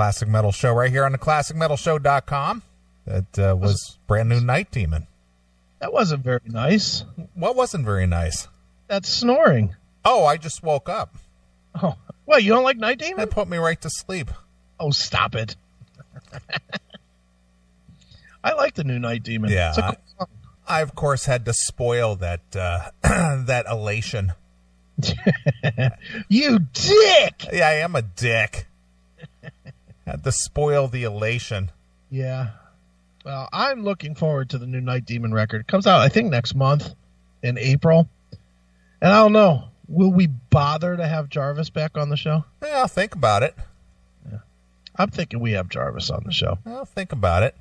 Classic Metal Show right here on the ClassicMetalShow.com. That was brand new Night Demon. That wasn't very nice. What wasn't very nice? That's snoring. Oh, I just woke up. Oh, well, you don't like Night Demon? That put me right to sleep. Oh, stop it. I like the new Night Demon. Yeah, It's a cool song. I, of course, had to spoil that that elation. You dick! Yeah, I am a dick. Had to spoil the elation. Yeah. Well, I'm looking forward to the new Night Demon record. It comes out, I think, next month in April. And I don't know. Will we bother to have Jarvis back on the show? Yeah, I'll think about it. Yeah. I'm thinking we have Jarvis on the show. I'll think about it.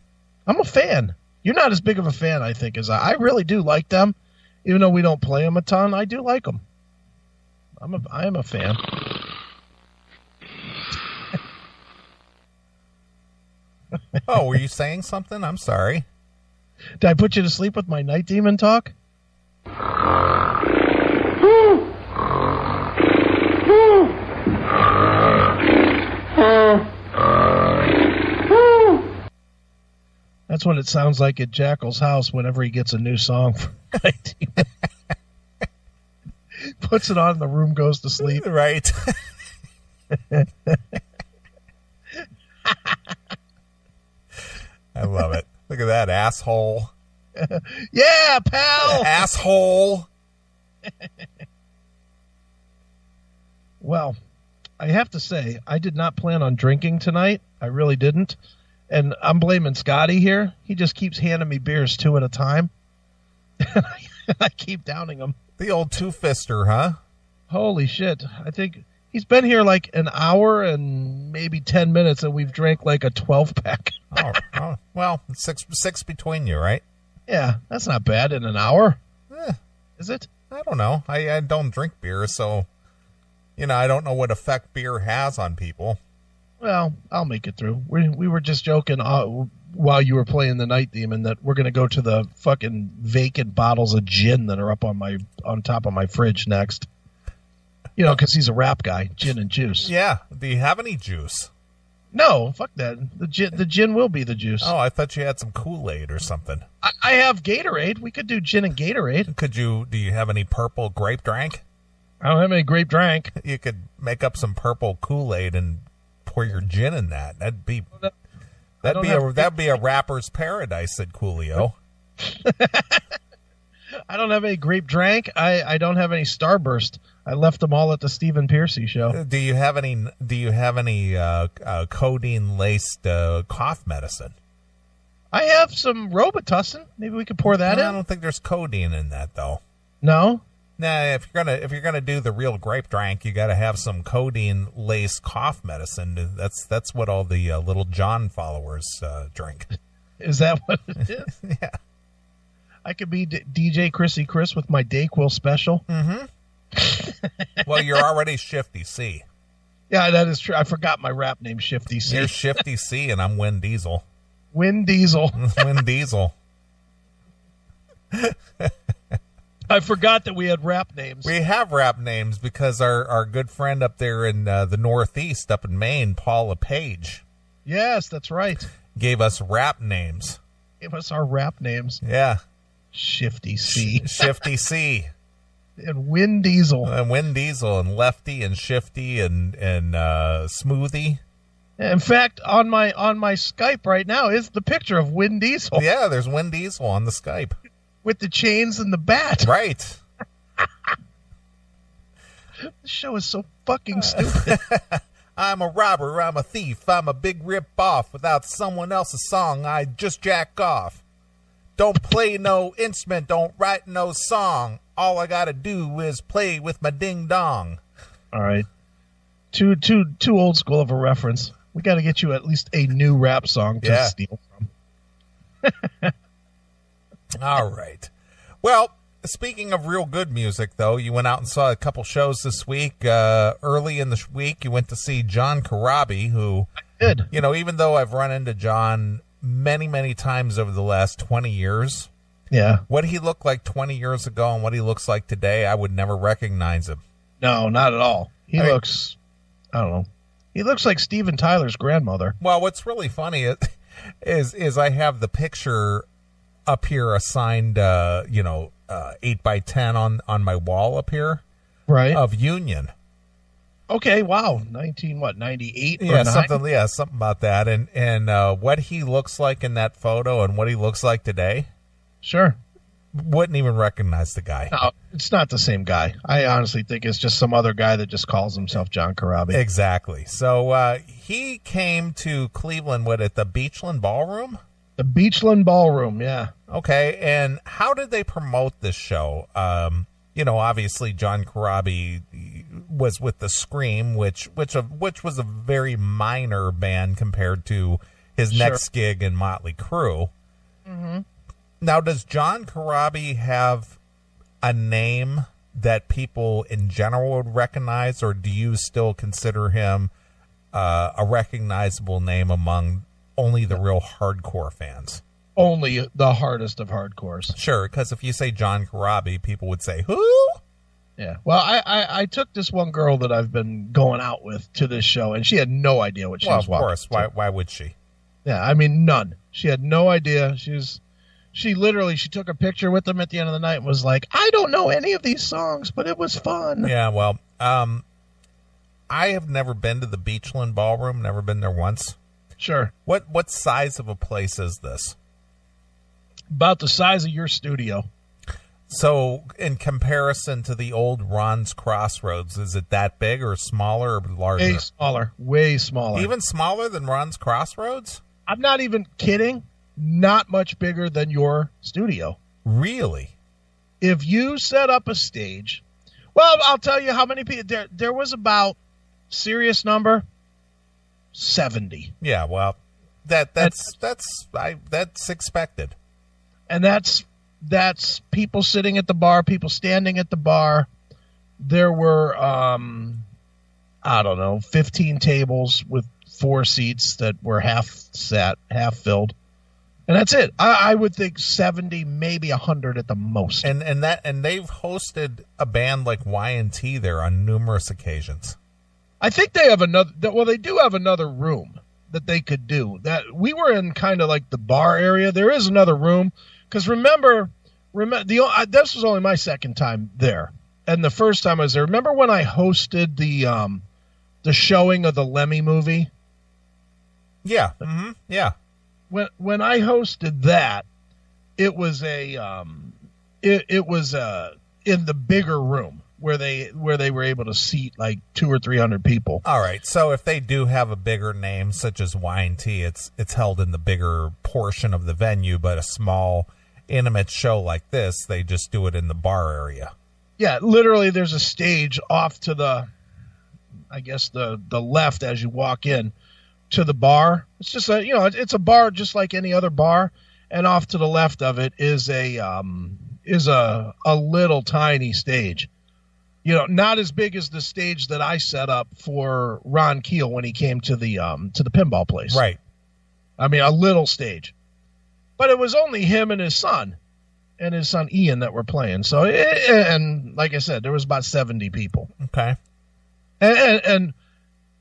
I'm a fan. You're not as big of a fan, I think, as I really do like them. Even though we don't play them a ton, I do like them. I am a fan. Oh, were you saying something? I'm sorry. Did I put you to sleep with my Night Demon talk? That's what it sounds like at Jackal's house whenever he gets a new song from Night Demon. Puts it on and the room goes to sleep. Right. I love it. Look at that asshole. Yeah, pal. Asshole. Well, I have to say, I did not plan on drinking tonight. I really didn't. And I'm blaming Scotty here. He just keeps handing me beers 2 at a time. I keep downing them. The old two-fister, huh? Holy shit. I think he's been here like an hour and maybe 10 minutes, and we've drank like a 12-pack. Oh, well, six between you, right? Yeah, that's not bad in an hour. Eh, Is it? I don't know. I don't drink beer, so, I don't know what effect beer has on people. Well, I'll make it through. We were just joking while you were playing the Night Demon that we're going to go to the fucking vacant bottles of gin that are up on top of my fridge next. Because he's a rap guy, gin and juice. Yeah. Do you have any juice? No, fuck that. The gin will be the juice. Oh, I thought you had some Kool-Aid or something. I have Gatorade. We could do gin and Gatorade. Do you have any purple grape drink? I don't have any grape drink. You could make up some purple Kool-Aid and pour your gin in that. That'd be a rapper's paradise, said Coolio. I don't have any grape drink. I don't have any Starburst. I left them all at the Stephen Piercy show. Do you have any codeine laced cough medicine? I have some Robitussin. Maybe we could pour that in. I don't think there's codeine in that though. No? Nah, if you're gonna do the real grape drink, you got to have some codeine laced cough medicine. That's what all the Little John followers drink. Is that what it is? Yeah. I could be DJ Chrissy Chris with my Dayquil special. Mm-hmm. Well, you're already Shifty C. Yeah, that is true. I forgot my rap name, Shifty C. You're Shifty C, and I'm Win Diesel. Win Diesel. Win Diesel. I forgot that we had rap names. We have rap names because our good friend up there in the Northeast, up in Maine, Paul LePage. Yes, that's right. Gave us rap names. Gave us our rap names. Yeah. Shifty C. Shifty C. And Win Diesel. And Win Diesel and Lefty and Shifty and Smoothie. In fact, on my Skype right now is the picture of Win Diesel. Yeah, there's Win Diesel on the Skype. With the chains and the bat. Right. This show is so fucking stupid. I'm a robber, I'm a thief, I'm a big rip-off. Without someone else's song, I just jack off. Don't play no instrument, don't write no song. All I gotta do is play with my ding-dong. All right. Too old school of a reference. We got to get you at least a new rap song to steal from. All right. Well, speaking of real good music, though, you went out and saw a couple shows this week. Early in the week, you went to see John Corabi, who, I did. Even though I've run into John many, many times over the last 20 years, what he looked like 20 years ago and what he looks like today, I would never recognize him. No, not at all. He looks, I don't know, He looks like Steven Tyler's grandmother. Well, what's really funny is I have the picture up here assigned, 8x10 on my wall up here, right? Of Union. Okay, wow, 98? Yeah, something about that. And what he looks like in that photo and what he looks like today, sure, wouldn't even recognize the guy. No, it's not the same guy. I honestly think it's just some other guy that just calls himself John Corabi. Exactly. So he came to Cleveland at the Beachland Ballroom. The Beachland Ballroom, yeah. Okay, and how did they promote this show? Obviously John Corabi was with the Scream, which was a very minor band compared to his next gig in Motley Crue. Mm-hmm. Now, does John Corabi have a name that people in general would recognize, or do you still consider him a recognizable name among only the real hardcore fans? Only the hardest of hardcores. Sure, because if you say John Corabi, people would say, who? Yeah. Well, I took this one girl that I've been going out with to this show, and she had no idea what she was watching. Of course. Why would she? Yeah, I mean, none. She had no idea. She took a picture with them at the end of the night and was like, I don't know any of these songs, but it was fun. Yeah, well, I have never been to the Beachland Ballroom, never been there once. Sure. What size of a place is this? About the size of your studio. So, in comparison to the old Ron's Crossroads, is it that big or smaller or larger? Way smaller. Way smaller. Even smaller than Ron's Crossroads? I'm not even kidding. Not much bigger than your studio. Really? If you set up a stage, well, I'll tell you how many people. There was about, serious number, 70. Yeah, well, that's expected. And that's people sitting at the bar, people standing at the bar. There were, 15 tables with 4 seats that were half sat, half filled. And that's it. I would think 70, maybe 100 at the most. And they've hosted a band like Y&T there on numerous occasions. I think they have they do have another room that they could do. That we were in kind of like the bar area. There is another room. Because remember, this was only my second time there, and the first time I was there. Remember when I hosted the showing of the Lemmy movie? Yeah, mm-hmm. Yeah. When I hosted that, it was in the bigger room where they were able to seat like 200 or 300 people. All right, so if they do have a bigger name such as Y&T, it's held in the bigger portion of the venue, but a small intimate show like this, they just do it in the bar area. Yeah, literally there's a stage off to the left as you walk in to the bar. It's just it's a bar just like any other bar, and off to the left of it is a little tiny stage. Not as big as the stage that I set up for Ron Keel when he came to the pinball place. Right. I mean, a little stage. But it was only him and his son Ian that were playing. So, and like I said, there was about 70 people. Okay. And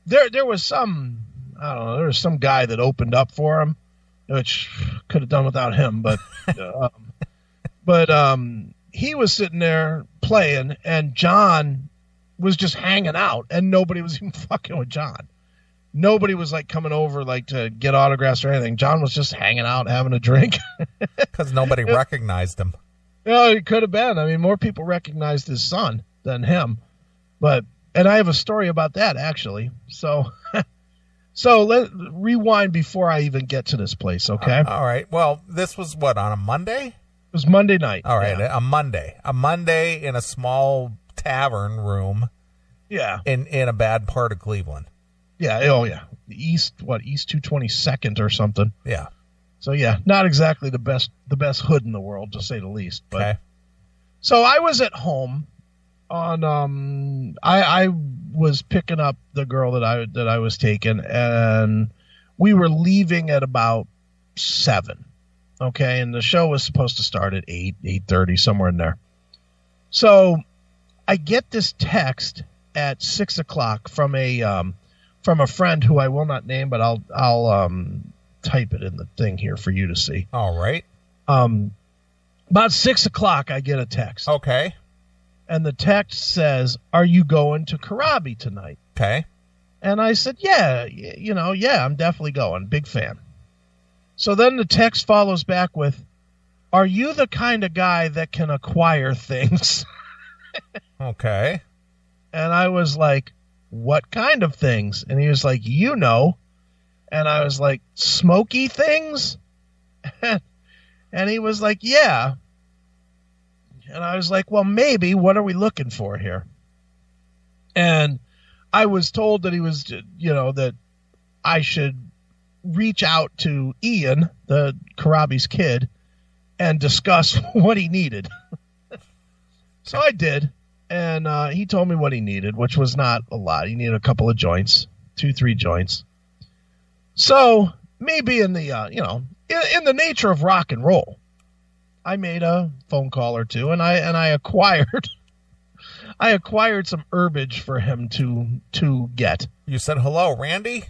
there was some, I don't know, there was some guy that opened up for him, which could have done without him, but he was sitting there playing, and John was just hanging out, and nobody was even fucking with John. Nobody was like coming over like to get autographs or anything. John was just hanging out, having a drink. Because nobody recognized him. It could have been. I mean, more people recognized his son than him. And I have a story about that, actually. So let rewind before I even get to this place, okay? All right. Well, this was what, on a Monday? It was Monday night. All right, yeah. A Monday in a small tavern room. Yeah. In a bad part of Cleveland. Yeah. Oh, yeah. East 222nd or something. Yeah. So yeah, not exactly the best hood in the world, to say the least. But okay. So I was at home on I was picking up the girl that I was taking, and we were leaving at about 7. Okay, and the show was supposed to start at 8:30, somewhere in there. So I get this text at 6 o'clock from from a friend who I will not name, but I'll type it in the thing here for you to see. All right. About 6 o'clock, I get a text. Okay. And the text says, "Are you going to Corabi tonight?" Okay. And I said, yeah, I'm definitely going. Big fan. So then the text follows back with, "Are you the kind of guy that can acquire things?" Okay. And I was like, "What kind of things?" And he was like, "You know." And I was like, "Smoky things?" And he was like, "Yeah." And I was like, "Well, maybe. What are we looking for here?" And I was told that he was, that I should reach out to Ian, the Corabi's kid, and discuss what he needed. So I did. And he told me what he needed, which was not a lot. He needed a couple of joints, 2-3 joints. So me being the, in the nature of rock and roll, I made a phone call or two, and I acquired some herbage for him to get. You said hello, Randy?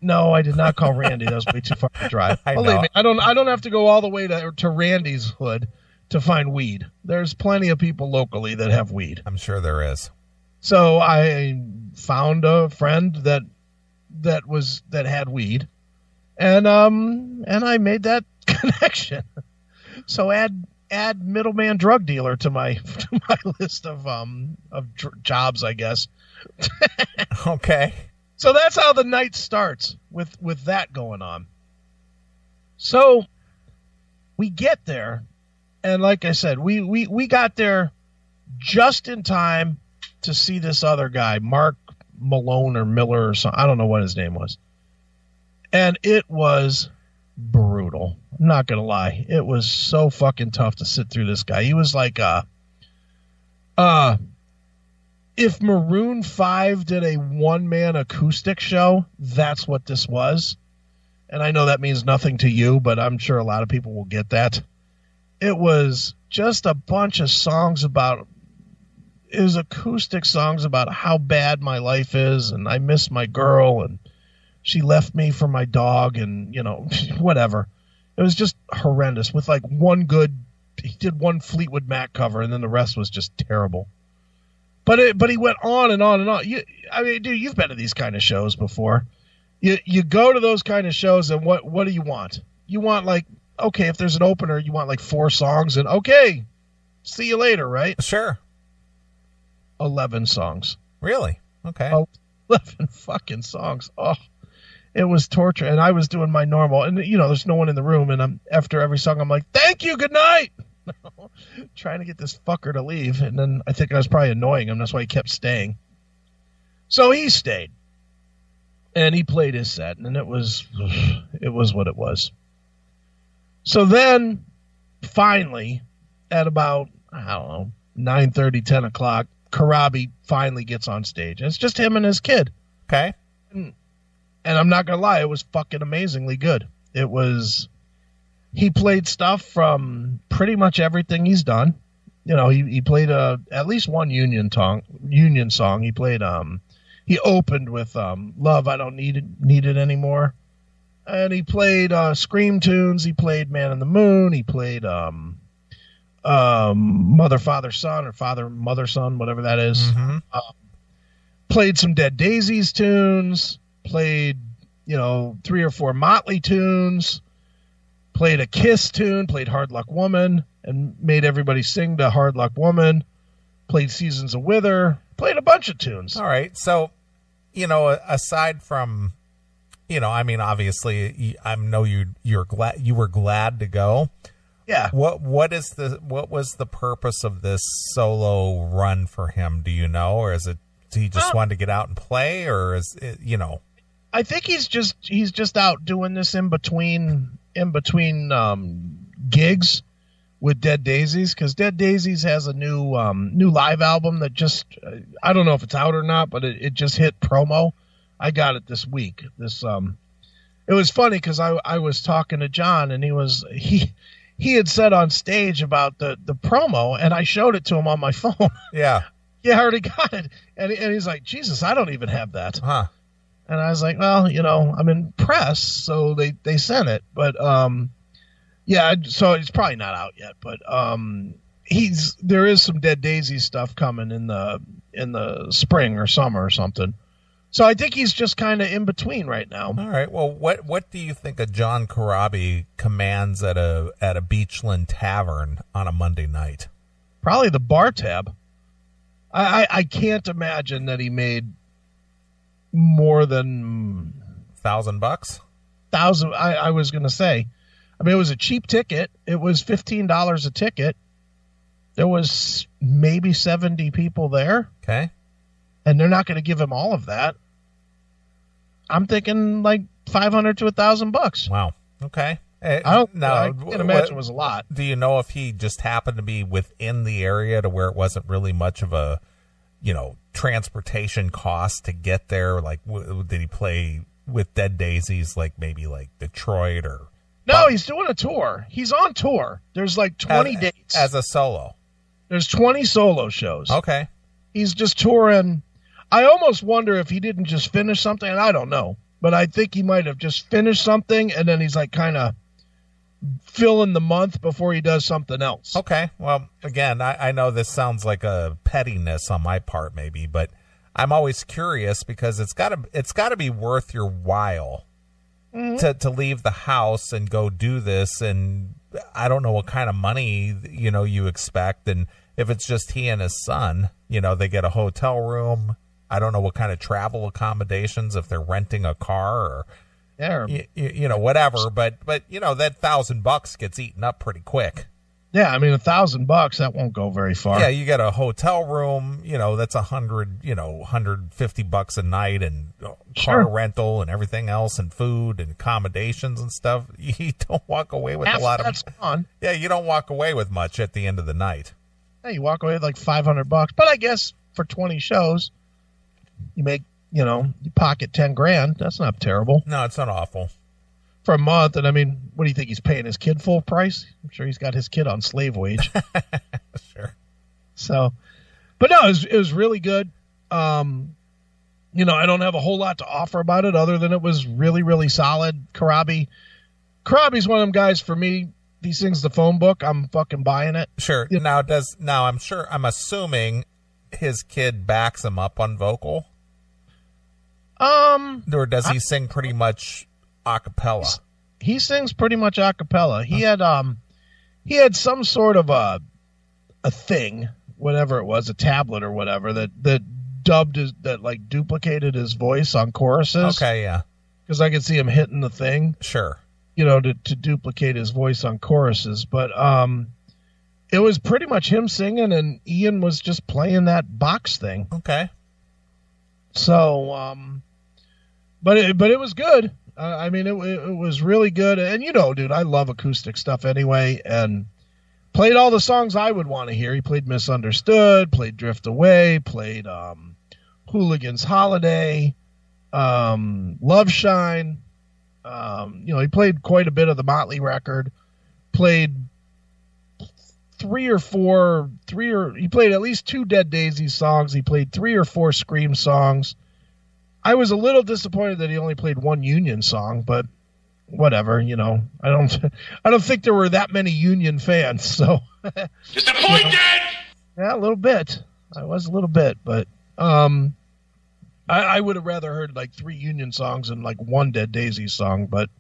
No, I did not call Randy. That was way too far to drive. Believe me, I don't have to go all the way to Randy's hood to find weed. There's plenty of people locally that have weed. I'm sure there is. So I found a friend that had weed, and I made that connection. So add middleman drug dealer to my list of jobs, I guess. Okay. So that's how the night starts with that going on. So we get there, and like I said, we got there just in time to see this other guy, Mark Malone or Miller or something. I don't know what his name was. And it was brutal. I'm not going to lie. It was so fucking tough to sit through this guy. He was like, if Maroon 5 did a one-man acoustic show, that's what this was. And I know that means nothing to you, but I'm sure a lot of people will get that. It was just a bunch of songs acoustic songs about how bad my life is, and I miss my girl, and she left me for my dog, and, whatever. It was just horrendous with like he did one Fleetwood Mac cover, and then the rest was just terrible. But he went on and on and on. Dude, you've been to these kind of shows before. You go to those kind of shows, and what do you want? You want, like, okay, if there's an opener, you want like 4 songs, and okay, see you later, right? Sure. 11 songs. Really? Okay. 11 fucking songs. Oh, it was torture. And I was doing my normal, and there's no one in the room, and after every song I'm like, "Thank you, good night." Trying to get this fucker to leave, and then I think I was probably annoying him. That's why he kept staying. So he stayed, and he played his set, and it was what it was. So then, finally, at about, I don't know, 9:30, 10 o'clock, Corabi finally gets on stage. And it's just him and his kid. Okay. And I'm not going to lie, it was fucking amazingly good. He played stuff from pretty much everything he's done. He played at least one Union song. He played, he opened with Love, I Don't Need It Anymore. And he played Scream tunes. He played Man in the Moon. He played Mother, Father, Son, or Father, Mother, Son, whatever that is. Mm-hmm. Played some Dead Daisies tunes. Played, 3 or 4 Motley tunes. Played a Kiss tune. Played Hard Luck Woman and made everybody sing to Hard Luck Woman. Played Seasons of Wither. Played a bunch of tunes. All right. So, aside from, obviously, I know you were glad to go. Yeah. What was the purpose of this solo run for him? Do you know, or is it he just wanted to get out and play, or is it, I think he's just out doing this in between gigs with Dead Daisies, because Dead Daisies has a new live album that just I don't know if it's out or not, but it just hit promo. I got it this week. It was funny because I was talking to John, and he had said on stage about the promo, and I showed it to him on my phone. Yeah. Yeah, I already got it. And he's like, Jesus, I don't even have that. Huh. And I was like, well, I'm impressed, so they sent it. But yeah, so it's probably not out yet. But there is some Dead Daisy stuff coming in the spring or summer or something. So I think he's just kind of in between right now. All right. Well, what do you think of John Corabi commands at a Beachland Tavern on a Monday night? Probably the bar tab. I can't imagine that he made more than $1,000. $1,000. I was going to say. I mean, it was a cheap ticket. It was $15 a ticket. There was maybe 70 people there. Okay. And they're not going to give him all of that. I'm thinking like $500 to $1,000. Wow. Okay. I can't imagine it was a lot. Do you know if he just happened to be within the area to where it wasn't really much of a, transportation cost to get there? Like, did he play with Dead Daisies, like maybe like Detroit or? No, he's doing a tour. He's on tour. There's like 20 dates. As a solo. There's 20 solo shows. Okay. He's just touring. I almost wonder if he didn't just finish something, and I don't know, but I think he might have just finished something, and then he's like kind of filling the month before he does something else. Okay. Well, again, I know this sounds like a pettiness on my part, maybe, but I'm always curious because it's got to be worth your while to leave the house and go do this, and I don't know what kind of money you expect, and if it's just he and his son, they get a hotel room. I don't know what kind of travel accommodations, if they're renting a car or whatever. But that $1,000 gets eaten up pretty quick. Yeah, I mean $1,000 that won't go very far. Yeah, you get a hotel room. That's $150 a night, and car rental and everything else, and food and accommodations and stuff. You don't walk away with a lot of. That's fun. Yeah, you don't walk away with much at the end of the night. Yeah, you walk away with like $500, but I guess for 20 shows. You make, you pocket $10,000. That's not terrible. No, it's not awful. For a month. And I mean, what do you think? He's paying his kid full price? I'm sure he's got his kid on slave wage. Sure. So, but no, it was really good. I don't have a whole lot to offer about it other than it was really, really solid. Corabi's one of them guys for me. He sings the phone book. I'm fucking buying it. Sure. Now I'm assuming his kid backs him up on vocal? Or does he sing pretty much a cappella? He sings pretty much a cappella. He had some sort of a thing, whatever it was, a tablet or whatever that duplicated his voice on choruses. Okay, yeah. Because I could see him hitting the thing. Sure. To duplicate his voice on choruses, but it was pretty much him singing, and Ian was just playing that box thing. Okay. So, but it was good. I mean, it was really good. And dude, I love acoustic stuff anyway, and played all the songs I would want to hear. He played Misunderstood, played Drift Away, played Hooligan's Holiday, Love Shine. He played quite a bit of the Motley record, played he played at least 2 Dead Daisies songs. He played 3 or 4 Scream songs. I was a little disappointed that he only played 1 Union song, but whatever, I don't think there were that many Union fans, so. Disappointed! Yeah, a little bit. I was a little bit, but I would have rather heard like 3 Union songs and like 1 Dead Daisies song, but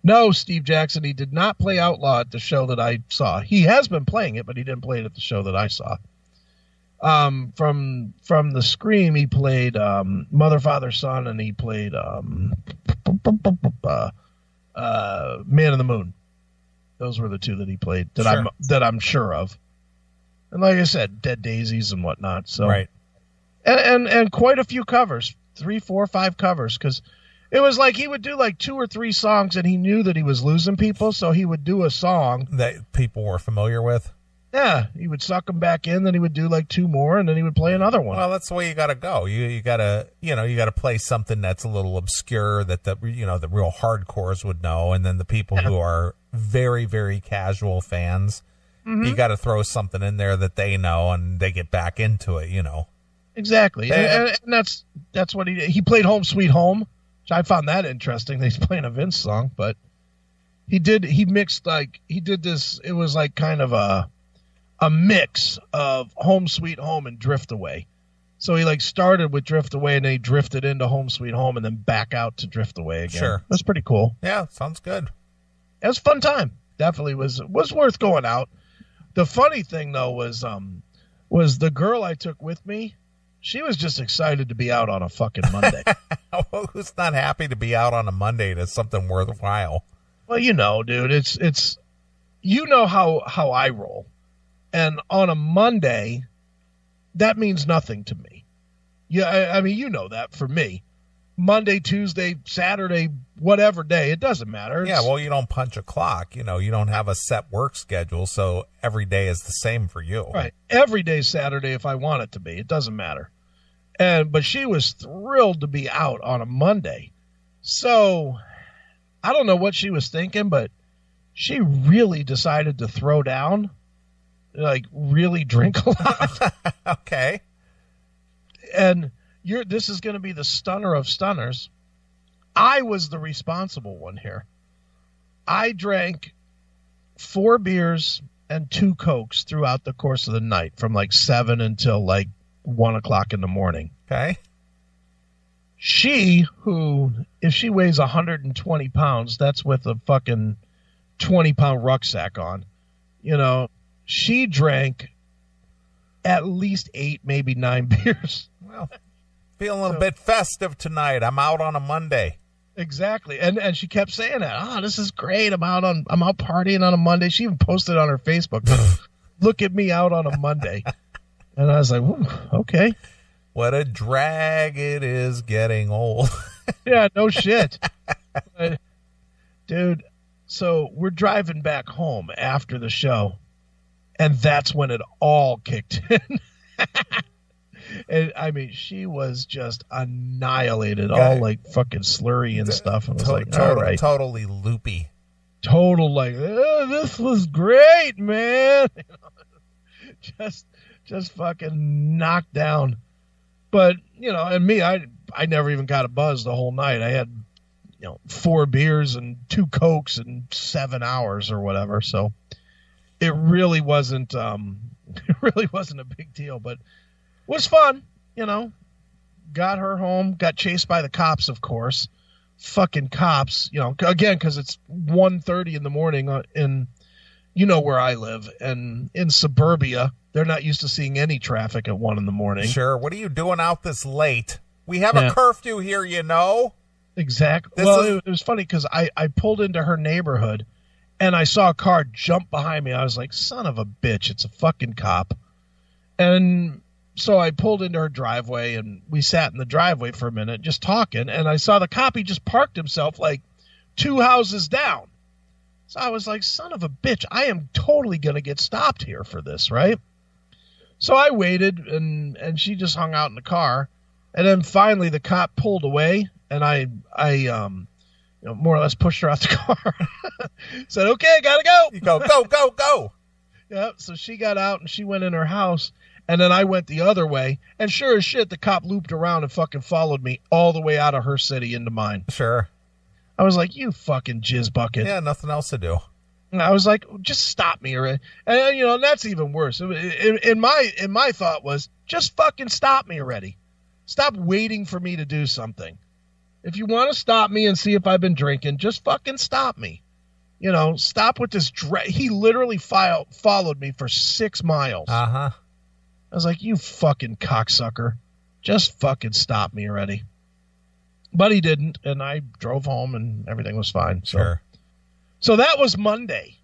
no, Steve Jackson, he did not play Outlaw at the show that I saw. He has been playing it, but he didn't play it at the show that I saw. From the Scream, he played Mother, Father, Son, and he played Man in the Moon. Those were the 2 that he played that I'm sure of. And like I said, Dead Daisies and whatnot. So right. And quite a few covers, 3, 4, 5 covers, because it was like he would do like 2 or 3 songs, and he knew that he was losing people, so he would do a song that people were familiar with. Yeah, he would suck them back in, then he would do like 2 more, and then he would play another one. Well, that's the way you got to go. You got to play something that's a little obscure that the real hardcores would know, and then the people who are very, very casual fans, you got to throw something in there that they know and they get back into it. Exactly, and that's what he did. He played Home Sweet Home. I found that interesting. He's playing a Vince song, but he did this. It was like kind of a mix of Home Sweet Home and Drift Away. So he like started with Drift Away and then he drifted into Home Sweet Home and then back out to Drift Away again. Sure. That's pretty cool. Yeah, sounds good. It was a fun time. Definitely was worth going out. The funny thing though was the girl I took with me, she was just excited to be out on a fucking Monday. Who's not happy to be out on a Monday to something worthwhile? Well, dude, it's you know how I roll. And on a Monday, that means nothing to me. Yeah, I mean, you know that for me. Monday, Tuesday, Saturday, whatever day, it doesn't matter. Yeah, well, you don't punch a clock. You don't have a set work schedule, so every day is the same for you. Right. Every day's Saturday if I want it to be. It doesn't matter. But she was thrilled to be out on a Monday. So I don't know what she was thinking, but she really decided to throw down, like really drink a lot. Okay. And this is going to be the stunner of stunners. I was the responsible one here. I drank 4 beers and 2 Cokes throughout the course of the night from like 7 until like 1 o'clock in the morning. Okay. She, who, if she weighs 120 pounds, that's with a fucking 20-pound rucksack on, she drank at least 8, maybe 9 beers. Well, feeling a bit festive tonight. I'm out on a Monday. Exactly. And she kept saying that. Oh, this is great. I'm out partying on a Monday. She even posted on her Facebook, look at me out on a Monday. And I was like, ooh, okay. What a drag it is getting old. Yeah, no shit. Dude, so we're driving back home after the show, and that's when it all kicked in. And I mean, she was just annihilated, all like fucking slurry and stuff. I was like, all right. Totally loopy. Total like, oh, this was great, man. Just fucking knocked down. But, and me, I never even got a buzz the whole night. I had, 4 beers and 2 Cokes in 7 hours or whatever. So it really wasn't a big deal, but was fun, got her home, got chased by the cops, of course. Fucking cops, again, because it's 1:30 in the morning in, where I live, and in suburbia, they're not used to seeing any traffic at 1 in the morning. Sure. What are you doing out this late? We have a curfew here, Exactly. It was funny because I pulled into her neighborhood, and I saw a car jump behind me. I was like, son of a bitch, it's a fucking cop. And so I pulled into her driveway, and we sat in the driveway for a minute just talking, and I saw the cop. He just parked himself like 2 houses down. So I was like, son of a bitch, I am totally going to get stopped here for this, right? So I waited, and she just hung out in the car. And then finally the cop pulled away, and I more or less pushed her out the car. Said, okay, gotta go. You go. Yeah, so she got out, and she went in her house. And then I went the other way, and sure as shit, the cop looped around and fucking followed me all the way out of her city into mine. Sure. I was like, you fucking jizz bucket. Yeah, nothing else to do. And I was like, just stop me. And that's even worse. In my thought was, just fucking stop me already. Stop waiting for me to do something. If you want to stop me and see if I've been drinking, just fucking stop me. Stop with this. He literally followed me for 6 miles. Uh-huh. I was like, you fucking cocksucker. Just fucking stop me already. But he didn't, and I drove home, and everything was fine. Sure. So that was Monday.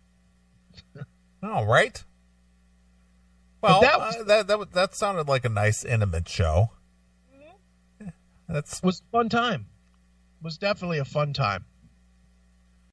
All right. Well, that sounded like a nice, intimate show. It was a fun time. It was definitely a fun time.